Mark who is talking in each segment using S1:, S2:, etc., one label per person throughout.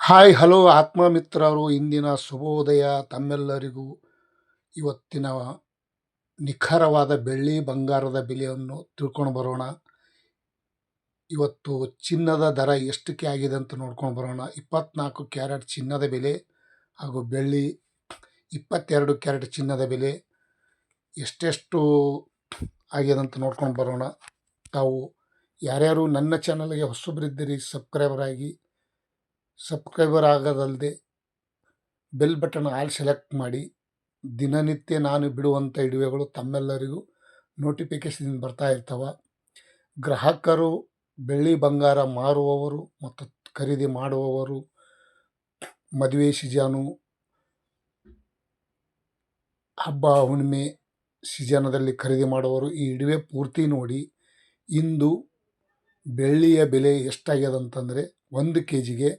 S1: Hi hello ಆತ್ಮಮಿತ್ರರು, ಇಂದಿನ ಶುಭೋದಯ ತಮ್ಮೆಲ್ಲರಿಗೂ. ಇವತ್ತಿನ ನಿಖರವಾದ ಬೆಳ್ಳಿ ಬಂಗಾರದ ಬೆಲೆಯನ್ನು ತಿಳ್ಕೊಂಡು ಬರೋಣ. ಇವತ್ತು ಚಿನ್ನದ ದರ ಎಷ್ಟಕ್ಕೆ ಆಗಿದೆ ಅಂತ ನೋಡ್ಕೊಂಡು ಬರೋಣ. 24 ಕ್ಯಾರೆಟ್ ಚಿನ್ನದ ಬೆಲೆ ಹಾಗೂ ಬೆಳ್ಳಿ 22 ಕ್ಯಾರೆಟ್ ಚಿನ್ನದ ಬೆಲೆ ಎಷ್ಟೆಷ್ಟು ಆಗಿದೆ ಅಂತ ನೋಡ್ಕೊಂಡು ಬರೋಣ. ತಾವು ಯಾರ್ಯಾರು ನನ್ನ ಚಾನಲ್ಗೆ ಹೊಸಬರಿದ್ದೀರಿ ಸಬ್ಸ್ಕ್ರೈಬರ್ ಆಗೋದಲ್ಲದೆ ಬೆಲ್ ಬಟನ್ ಆಲ್ ಸೆಲೆಕ್ಟ್ ಮಾಡಿ. ದಿನನಿತ್ಯ ನಾನು ಬಿಡುವಂಥ ವಿಡಿಯೋಗಳು ತಮ್ಮೆಲ್ಲರಿಗೂ ನೋಟಿಫಿಕೇಶನ್ ಬರ್ತಾ ಇರ್ತವೆ. ಗ್ರಾಹಕರು, ಬೆಳ್ಳಿ ಬಂಗಾರ ಮಾರುವವರು ಮತ್ತು ಖರೀದಿ ಮಾಡುವವರು, ಮದುವೆ ಸೀಜನು, ಹಬ್ಬ ಹುಣ್ಣಿಮೆ ಸೀಜನದಲ್ಲಿ ಖರೀದಿ ಮಾಡುವವರು ಈ ವಿಡಿಯೋ ಪೂರ್ತಿ ನೋಡಿ. ಇಂದು ಬೆಳ್ಳಿಯ ಬೆಲೆ ಎಷ್ಟಾಗ್ಯದ ಅಂತಂದರೆ 1 kgಗೆ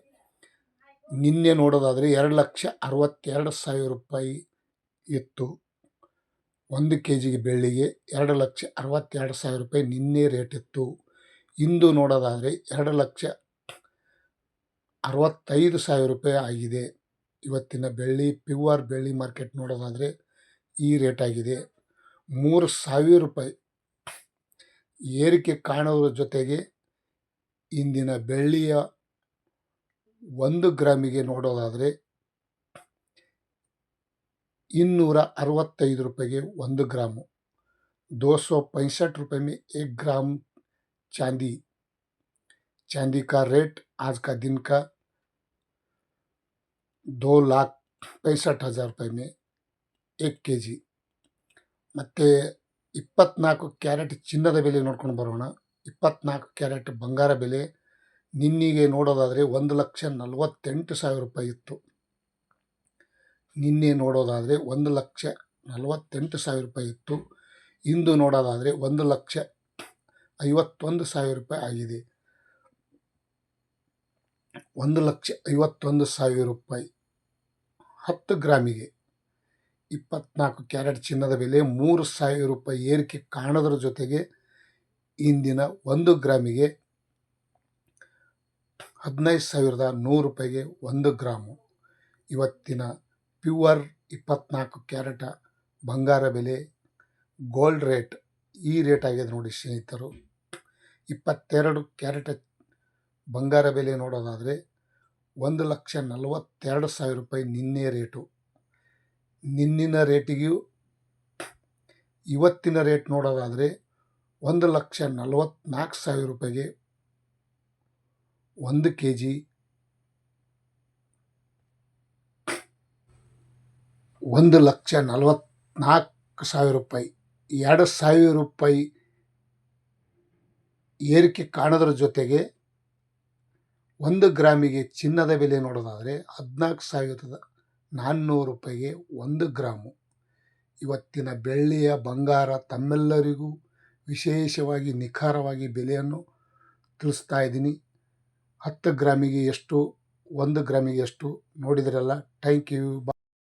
S1: ನಿನ್ನೆ ನೋಡೋದಾದರೆ 2,62,000 ರೂಪಾಯಿ ಇತ್ತು. 1 kgಗೆ ಬೆಳ್ಳಿಗೆ 2,62,000 ರೂಪಾಯಿ ನಿನ್ನೆ ರೇಟ್ ಇತ್ತು. ಇಂದು ನೋಡೋದಾದರೆ 2,65,000 ರೂಪಾಯಿ ಆಗಿದೆ. ಇವತ್ತಿನ ಬೆಳ್ಳಿ ಪ್ಯೂರ್ ಬೆಳ್ಳಿ ಮಾರ್ಕೆಟ್ ನೋಡೋದಾದರೆ ಈ ರೇಟ್ ಆಗಿದೆ. 3,000 ರೂಪಾಯಿ ಏರಿಕೆ ಕಾಣೋದ್ರ ಜೊತೆಗೆ ಇಂದಿನ ಬೆಳ್ಳಿಯ 1 ಗ್ರಾಮಿಗೆ ನೋಡೋದಾದರೆ 265 ರೂಪಾಯಿಗೆ 1 ग्राम, 265 रुपये में 1 ग्राम चांदी का रेट आज का दिन का 2,65,000 रुपये में 1 kg. ಮತ್ತು 24 ಕ್ಯಾರೆಟ್ ಚಿನ್ನದ ಬೆಲೆ ನೋಡ್ಕೊಂಡು ಬರೋಣ. 24 ಕ್ಯಾರೆಟ್ ಬಂಗಾರ ಬೆಲೆ ನಿನ್ನೆಗೆ ನೋಡೋದಾದರೆ 1,48,000 ರೂಪಾಯಿ ಇತ್ತು. ನಿನ್ನೆ ನೋಡೋದಾದರೆ 1,48,000 ರೂಪಾಯಿ ಇತ್ತು. ಇಂದು ನೋಡೋದಾದರೆ 1,51,000 ರೂಪಾಯಿ ಆಗಿದೆ. 1,51,000 ರೂಪಾಯಿ 10 ಗ್ರಾಮಿಗೆ 24 ಕ್ಯಾರೆಟ್ ಚಿನ್ನದ ಬೆಲೆ 3,000 ರೂಪಾಯಿ ಏರಿಕೆ ಕಾಣೋದ್ರ ಜೊತೆಗೆ ಇಂದಿನ 1 ಗ್ರಾಮಿಗೆ 15,100 ರೂಪಾಯಿಗೆ 1 ಗ್ರಾಮು. ಇವತ್ತಿನ ಪ್ಯೂರ್ 24 ಕ್ಯಾರೆಟ್ ಬಂಗಾರ ಬೆಲೆ ಗೋಲ್ಡ್ ರೇಟ್ ಈ ರೇಟ್ ಆಗಿದೆ ನೋಡಿ ಸ್ನೇಹಿತರು. 22 ಕ್ಯಾರೆಟ್ ಬಂಗಾರ ಬೆಲೆ ನೋಡೋದಾದರೆ 1,42,000 ರೂಪಾಯಿ ನಿನ್ನೆ ರೇಟು. ನಿನ್ನಿನ ರೇಟಿಗೂ ಇವತ್ತಿನ ರೇಟ್ ನೋಡೋದಾದರೆ 1,44,000 ರೂಪಾಯಿಗೆ 1 kg, 1,44,000 ರೂಪಾಯಿ 2,000 ರೂಪಾಯಿ ಏರಿಕೆ ಕಾಣೋದ್ರ ಜೊತೆಗೆ 1 ಗ್ರಾಮಿಗೆ ಚಿನ್ನದ ಬೆಲೆ ನೋಡೋದಾದರೆ 14,400 ರೂಪಾಯಿಗೆ 1 ಗ್ರಾಮು. ಇವತ್ತಿನ ಬೆಳ್ಳಿಯ ಬಂಗಾರ ತಮ್ಮೆಲ್ಲರಿಗೂ ವಿಶೇಷವಾಗಿ ನಿಖರವಾಗಿ ಬೆಲೆಯನ್ನು ತಿಳಿಸ್ತಾ ಇದ್ದೀನಿ. 10 ಗ್ರಾಮಿಗೆ ಎಷ್ಟು, 1 ಗ್ರಾಮಿಗೆ ಎಷ್ಟು ನೋಡಿದ್ರಲ್ಲ. Thank you.